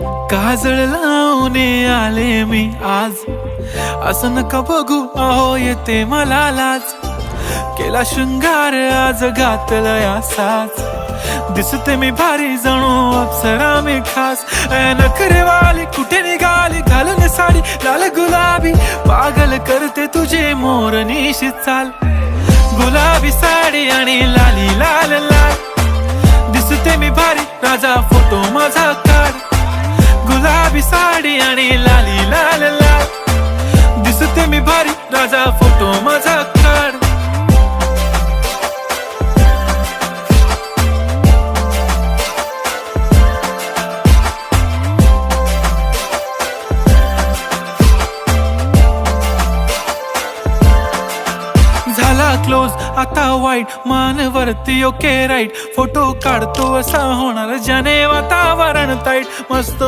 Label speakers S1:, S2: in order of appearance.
S1: काजळ लावून आले मी आज, असं नका बघू अहो येते मला लाज. केला शृंगार आज घातलाय असाच, दिसते मी भारी जणू अप्सरा मी खास. नखरेवाली कुठे निघाली घालून साडी लाल गुलाबी, पागल करते तुझे मोरनीशी चाल. गुलाबी साडी आणि लाली लाल लाल, दिसते मी भारी राजा फोटो माझा काढ. गुलाबी साडी आणि लाली लाल लाल, दिसते मी भारी राजा फोटो माझा काढ. झाला क्लोज आता वाईट, मान वरती ओके राईट. फोटो काढतो असा होणार ज्याने वातावरण ताईट. मस्त